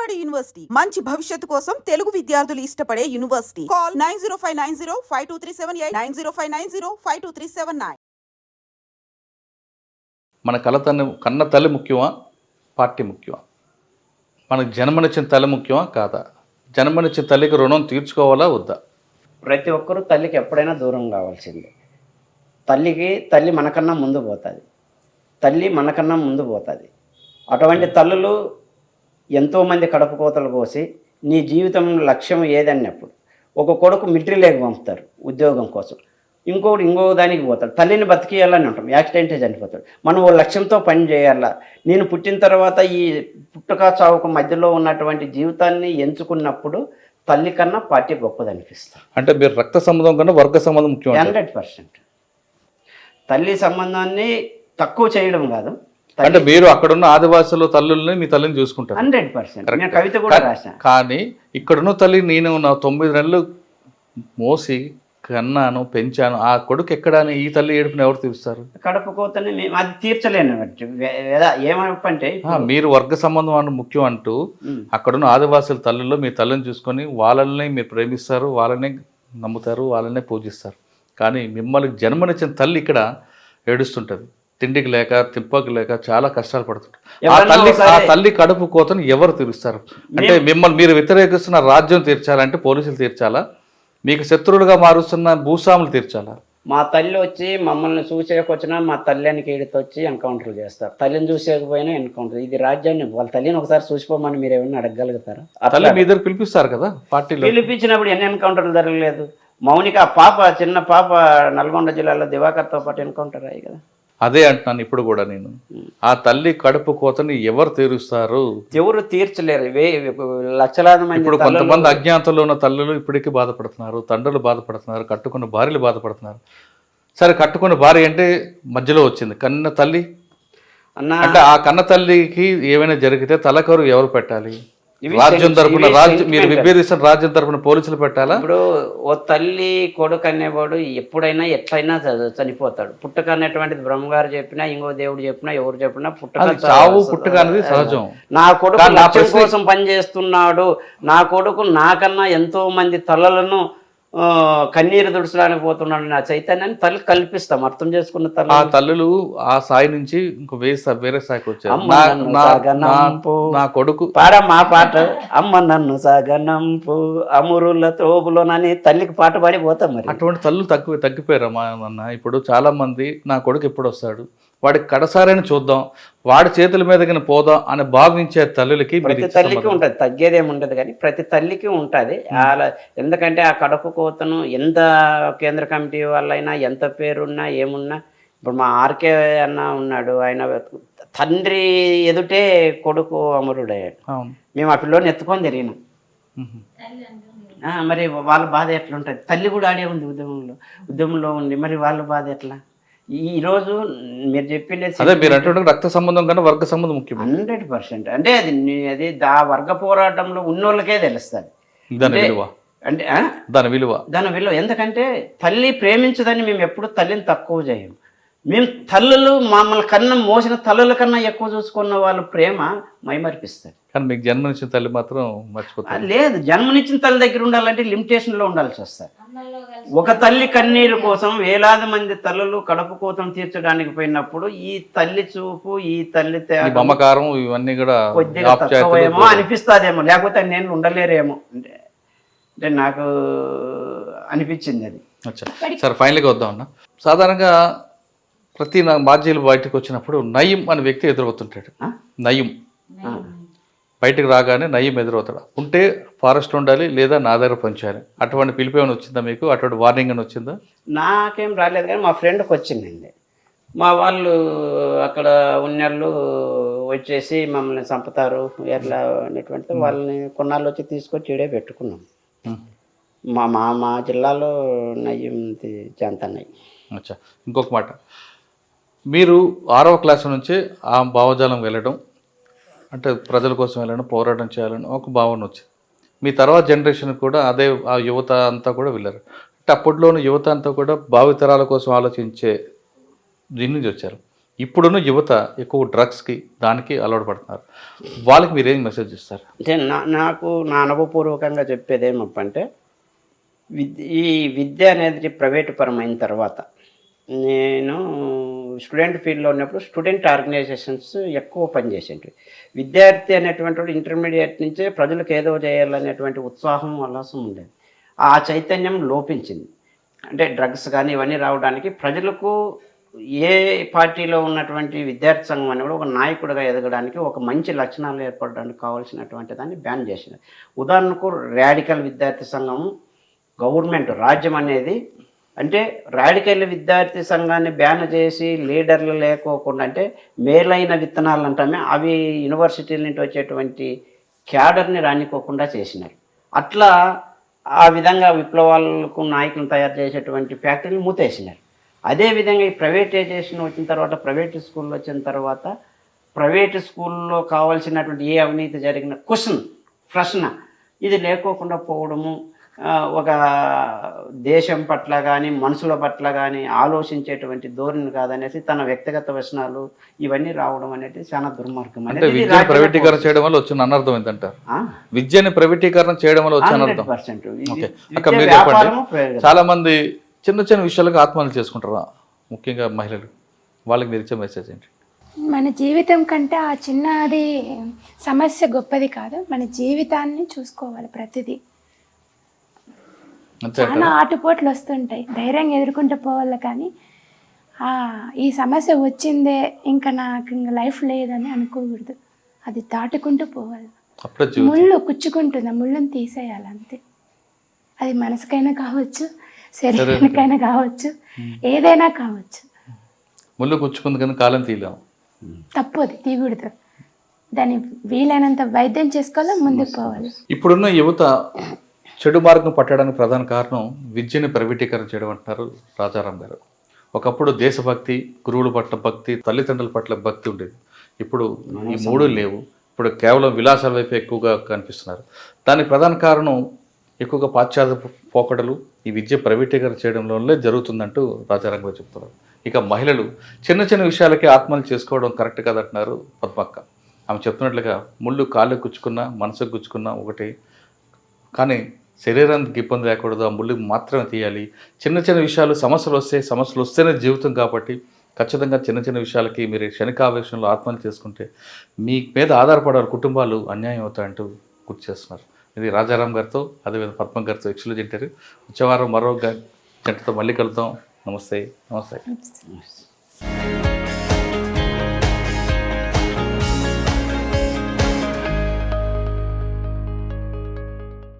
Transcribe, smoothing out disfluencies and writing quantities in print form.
బాలబడి యూనివర్సిటీ మంచి భవిష్యత్తు కోసం తెలుగు విద్యార్థులు ఇష్టపడే యూనివర్సిటీ. కాల్ 9059052378 9059052379. మన కన్న తల్లి ముఖ్యమా, పార్టీ ముఖ్యమా? మనకు జన్మనిచ్చిన తల్లి ముఖ్యమా కాదా? జన్మనిచ్చిన తల్లికి రుణం తీర్చుకోవాలా వద్దా? ప్రతి ఒక్కరూ తల్లికి ఎప్పుడైనా దూరం కావాల్సిందే. తల్లి మనకన్నా ముందు పోతుంది. అటువంటి తల్లులు ఎంతోమంది కడుపు కోతలు కోసి నీ జీవితం లక్ష్యం ఏదన్నప్పుడు ఒక కొడుకు మిలిటరీలోకి పంపుతారు ఉద్యోగం కోసం, ఇంకో దానికి పోతాడు. తల్లిని బతికియాలని ఉంటాం, యాక్సిడెంటే చనిపోతాడు. మనం ఓ లక్ష్యంతో పని చేయాలా. నేను పుట్టిన తర్వాత ఈ పుట్టుక చావుకు మధ్యలో ఉన్నటువంటి జీవితాన్ని ఎంచుకున్నప్పుడు తల్లి కన్నా పార్టీ గొప్పదనిపిస్తాం. అంటే మీరు రక్త సంబంధం కన్నా వర్గ సంబంధం ముఖ్యం? 100%. తల్లి సంబంధాన్ని తక్కువ చేయడం కాదు. అంటే మీరు అక్కడున్న ఆదివాసుల తల్లుల్ని మీ తల్లిని చూసుకుంటారు 100%. నేను కవిత కూడా రాశాను. కానీ ఇక్కడున్న తల్లి నేను నా 9 నెలలు మోసి కన్నాను పెంచాను, ఆ కొడుకు ఎక్కడ అని ఈ తల్లి ఏడుపుని ఎవరు తీరుస్తారు? కడుపు కోతని అది తీర్చలేను. ఏమంటే మీరు వర్గ సంబంధం అని ముఖ్యం అంటూ అక్కడున్న ఆదివాసుల తల్లుల్లో మీ తల్లిని చూసుకొని వాళ్ళని మీరు ప్రేమిస్తారు, వాళ్ళని నమ్ముతారు, వాళ్ళనే పూజిస్తారు. కానీ మిమ్మల్ని జన్మనిచ్చిన తల్లి ఇక్కడ ఏడుస్తుంటుంది, తిండికి లేక తిప్పకి లేక చాలా కష్టాలు పడుతుంటారు. ఆ తల్లి కడుపు కోతను ఎవరు తీరుస్తారు? అంటే మిమ్మల్ని మీరు వ్యతిరేకిస్తున్న రాజ్యం తీర్చాలంటే పోలీసులు తీర్చాలా? మీకు శత్రువులుగా మారుస్తున్న భూస్వాములు తీర్చాలా? మా తల్లి వచ్చి మమ్మల్ని చూసేకొచ్చినా మా తల్లికి ఏడుతో వచ్చి ఎన్కౌంటర్లు చేస్తారు. తల్లిని చూసేకపోయినా ఎన్కౌంటర్. ఇది రాజ్యాన్ని వాళ్ళ తల్లిని ఒకసారి చూసిపోమని మీరు ఏమన్నా అడగగలుగుతారా? తల్లి మీ దగ్గర పిలిపిస్తారు కదా పార్టీలో. పిలిపించినప్పుడు ఎన్ని ఎన్కౌంటర్లు జరగలేదు? మౌనిక చిన్న పాప నల్గొండ జిల్లాలో దివాకర్తో పాటు ఎన్కౌంటర్ అయ్యి కదా. అదే అంటున్నాను ఇప్పుడు కూడా నేను. ఆ తల్లి కడుపు కోతని ఎవరు తీరుస్తారు? ఎవరు తీర్చలేరు. లక్షలాది మంది. ఇప్పుడు కొంతమంది అజ్ఞాతంలో ఉన్న తల్లులు ఇప్పటికీ బాధపడుతున్నారు, తండ్రులు బాధపడుతున్నారు, కట్టుకున్న భార్యలు బాధపడుతున్నారు. సరే, కట్టుకున్న భార్య అంటే మధ్యలో వచ్చింది కన్న తల్లి అంటే ఆ కన్న తల్లికి ఏమైనా జరిగితే తలకరు ఎవరు పెట్టాలి? రాజ్యం తరపున మీరు విభేదిస్తున్న రాజ్యం తరపున పోలీసులు పెట్టాలా? ఇప్పుడు ఓ తల్లి కొడుకు అనేవాడు ఎప్పుడైనా ఎట్లయినా చనిపోతాడు. పుట్టుక అనేటువంటిది బ్రహ్మగారు చెప్పినా, ఇంకో దేవుడు చెప్పినా, ఎవరు చెప్పినా చావు పుట్టుక అనేది సహజం. నా కొడుకు లక్ష్యం కోసం పనిచేస్తున్నాడు, నా కొడుకు నాకన్నా ఎంతో మంది తలలను కన్నీరు దుడుచడానికి పోతున్నాడు నా చైతన్యాన్ని తల్లి కల్పిస్తాం. అర్థం చేసుకున్న తల్లి ఆ తల్లులు ఆ స్థాయి నుంచి ఇంకో వేరే స్థాయికి వచ్చారు. నా కొడుకు పాడమ్మా పాట, అమ్మ నన్ను సాగనంపు అమురుల త్రోబులోనని తల్లికి పాట పాడి పోతాం. మరి అటువంటి తల్లులు తగ్గిపోయారమ్మా అన్న. ఇప్పుడు చాలా మంది నా కొడుకు ఎప్పుడు వస్తాడు, వాడికి కడసారని చూద్దాం, వాడి చేతుల మీదకి పోదాం అని భావించే తల్లులకి ప్రతి తల్లికి ఉంటుంది, తగ్గేదేమి ఉండదు. కానీ ప్రతి తల్లికి ఉంటుంది. ఎందుకంటే ఆ కడుపు కోతను ఎంత కేంద్ర కమిటీ వాళ్ళైనా ఎంత పేరున్నా ఏమున్నా, ఇప్పుడు మా ఆర్కే అన్న ఉన్నాడు, ఆయన తండ్రి ఎదుటే కొడుకు అమరుడయ్యాడు. మేము ఆ పిల్లోని ఎత్తుకొని తిరిగినాం. మరి వాళ్ళ బాధ ఎట్లుంటుంది? తల్లి కూడా ఆడే ఉంది ఉద్యమంలో ఉంది. మరి వాళ్ళ బాధ ఎట్లా? ఈరోజు మీరు చెప్పిండే రక్త సంబంధం కన్నా వర్గ సంబంధం ముఖ్యం 100%. అంటే అది ఆ వర్గ పోరాటంలో ఉన్నోళ్ళకే తెలుస్తుంది దాని విలువ. ఎందుకంటే తల్లి ప్రేమించదని మేము ఎప్పుడు తల్లిని తక్కువ చేయము. మేము తల్లులు మమ్మల్ని కన్నా మోసిన తల్లుల కన్నా ఎక్కువ చూసుకున్న వాళ్ళు ప్రేమ మైమరిపిస్తారు. కానీ మీకు జన్మనిచ్చిన తల్లి మాత్రం మర్చిపోతారు. లేదు, జన్మనిచ్చిన తల్లి దగ్గర ఉండాలంటే లిమిటేషన్లో ఉండాల్సి వస్తుంది. ఒక తల్లి కన్నీరు కోసం వేలాది మంది తల్లులు కడుపు కోతం తీర్చడానికి పోయినప్పుడు ఈ తల్లి చూపు, ఈ తల్లి మమకారం ఇవన్నీ కూడా కొద్దిగా తక్కువేమో అనిపిస్తుందేమో, లేకపోతే నేను ఉండలేరేమో అంటే నాకు అనిపించింది అది. సరే, ఫైనల్గా వద్దాం అన్న. సాధారణంగా ప్రతి బాధ్యులు బయటకు వచ్చినప్పుడు నయీం అనే వ్యక్తి ఎదురవుతుంటాడు. నయీం బయటకు రాగానే నయీం ఎదురవుతాడు. ఉంటే ఫారెస్ట్ ఉండాలి, లేదా నా దగ్గర పంచాలి. అటువంటి పిలిపి ఏమైనా వచ్చిందా మీకు? అటువంటి వార్నింగ్ అని వచ్చిందా? నాకేం రాలేదు, కానీ మా ఫ్రెండ్కి వచ్చిందండి. మా వాళ్ళు అక్కడ ఉన్నళ్ళు వచ్చేసి మమ్మల్ని చంపుతారు ఎట్లా అనేటువంటి వాళ్ళని కొన్నాళ్ళు వచ్చి తీసుకొచ్చి ఈడే పెట్టుకున్నాం. మా జిల్లాలో నయ్యం చెంతన్నాయి. అచ్చా, ఇంకొక మాట, మీరు 6వ క్లాస్ నుంచి ఆ భావజాలం వెళ్ళడం అంటే ప్రజల కోసం వెళ్ళడం, పోరాటం చేయాలని ఒక భావన వచ్చింది. మీ తర్వాత జనరేషన్ కూడా అదే ఆ యువత అంతా కూడా వెళ్ళారు. అంటే అప్పట్లోని యువత అంతా కూడా భావితరాల కోసం ఆలోచించే దీని నుంచి వచ్చారు. ఇప్పుడున్న యువత ఎక్కువ డ్రగ్స్కి దానికి అలవాటు పడుతున్నారు. వాళ్ళకి మీరు ఏం మెసేజ్ ఇస్తారు? అంటే నాకు నా అనుభవపూర్వకంగా చెప్పేది ఏమప్పంటే ఈ విద్య అనేది ప్రైవేటు పరమైన తర్వాత నేను స్టూడెంట్ ఫీల్డ్లో ఉన్నప్పుడు స్టూడెంట్ ఆర్గనైజేషన్స్ ఎక్కువ పనిచేసేవి. విద్యార్థి అనేటువంటి వాడు ఇంటర్మీడియట్ నుంచే ప్రజలకు ఏదో చేయాలనేటువంటి ఉత్సాహం ఉల్లాసం ఉండేది. ఆ చైతన్యం లోపించింది. అంటే డ్రగ్స్ కానీ ఇవన్నీ రావడానికి ప్రజలకు ఏ పార్టీలో ఉన్నటువంటి విద్యార్థి సంఘం అని కూడా ఒక నాయకుడిగా ఎదగడానికి ఒక మంచి లక్షణాలు ఏర్పడడానికి కావాల్సినటువంటి దాన్ని బ్యాన్ చేసినది. ఉదాహరణకు రాడికల్ విద్యార్థి సంఘం గవర్నమెంట్ రాజ్యం అనేది అంటే రాడికల్ విద్యార్థి సంఘాన్ని బ్యాన్ చేసి లీడర్లు లేకోకుండా అంటే మేలైన విత్తనాలు అంటామే అవి యూనివర్సిటీల నుంచి వచ్చేటువంటి క్యాడర్ని రానికోకుండా చేసినారు. అట్లా ఆ విధంగా విప్లవాలకు నాయకులను తయారు చేసేటువంటి ఫ్యాక్టరీని మూతేసినారు. అదేవిధంగా ఈ ప్రైవేటైజేషన్ వచ్చిన తర్వాత ప్రైవేటు స్కూల్లో వచ్చిన తర్వాత ప్రైవేటు స్కూల్లో కావాల్సినటువంటి ఏ అవినీతి జరిగిన ప్రశ్న ఇది లేకోకుండా పోవడము, ఒక దేశం పట్ల కానీ మనుషుల పట్ల కానీ ఆలోచించేటువంటి ధోరణి కాదనేసి తన వ్యక్తిగత వ్యసనాలు ఇవన్నీ రావడం అనేది చాలా దుర్మార్గం. అంటే విద్యను ప్రైవేటీకరణ చేయడం వల్ల వచ్చిన అనర్థం ఏంటంటారు? విద్యని ప్రైవేటీకరణ చేయడం వల్ల వచ్చిన అనర్థం. ఓకే అక్క, మీరు చెప్పండి. చాలా మంది చిన్న చిన్న విషయాలకు ఆత్మహత్య చేసుకుంటారు, ముఖ్యంగా మహిళలు. వాళ్ళకి మీరు ఇచ్చే మెసేజ్ ఏంటి? మన జీవితం కంటే ఆ చిన్నది సమస్య గొప్పది కాదు, మన జీవితాన్ని చూసుకోవాలి. ప్రతిదీ చాలా ఆటుపోట్లు వస్తుంటాయి, ధైర్యంగా ఎదుర్కొంటూ పోవాలి. కానీ ఈ సమస్య వచ్చిందే ఇంకా నాకు ఇంకా లైఫ్ లేదని అనుకోకూడదు, అది దాటుకుంటూ పోవాలి. ముళ్ళు కుచ్చుకుంటుంది, ఆ ముళ్ళని తీసేయాలి అంతే. అది మనసుకైనా కావచ్చు, శరీరానికైనా కావచ్చు, ఏదైనా కావచ్చు. ముళ్ళు కుచ్చుకుంది కానీ కాలం తీయలేము, తప్పు, అది తీయకూడదు. దాన్ని వీలైనంత వైద్యం చేసుకోవాలి, ముందుకు పోవాలి. ఇప్పుడున్న యువత చెడు మార్గం పట్టడానికి ప్రధాన కారణం విద్యని ప్రైవేటీకరణ చేయడం అంటున్నారు రాజారాం గారు. ఒకప్పుడు దేశభక్తి, గురువుల పట్ల భక్తి, తల్లిదండ్రుల పట్ల భక్తి ఉండేది. ఇప్పుడు ఈ మూడు లేవు. ఇప్పుడు కేవలం విలాసాల వైపు ఎక్కువగా కనిపిస్తున్నారు. దానికి ప్రధాన కారణం ఎక్కువగా పాశ్చాత్య పోకడలు ఈ విద్య ప్రైవేటీకరణ చేయడంలోనే జరుగుతుందంటూ రాజారాం గారు చెప్తున్నారు. ఇక మహిళలు చిన్న చిన్న విషయాలకి ఆత్మహత్య చేసుకోవడం కరెక్ట్ కాదంటున్నారు పద్మక్క. ఆమె చెప్తున్నట్లుగా ముళ్ళు కాళ్ళకు గుచ్చుకున్నా మనసుకు గుచ్చుకున్నా ఒకటి, కానీ శరీరానికి ఇబ్బంది లేకూడదు, ఆ ముళ్ళు మాత్రమే తీయాలి. చిన్న చిన్న విషయాలు సమస్యలు వస్తేనే జీవితం కాబట్టి ఖచ్చితంగా చిన్న చిన్న విషయాలకి మీరు క్షణికావేశంలో ఆత్మహత్య చేసుకుంటే మీ మీద ఆధారపడాలి కుటుంబాలు అన్యాయం అవుతాయంటూ గుర్తు చేస్తున్నారు. ఇది రాజారాం గారితో అదేవిధంగా పద్మ గారితో ఎక్స్క్లూజివ్ ఇంటర్వ్యూ. వచ్చే వారం మరో జంటతో మళ్ళీ కలుద్దాం. నమస్తే.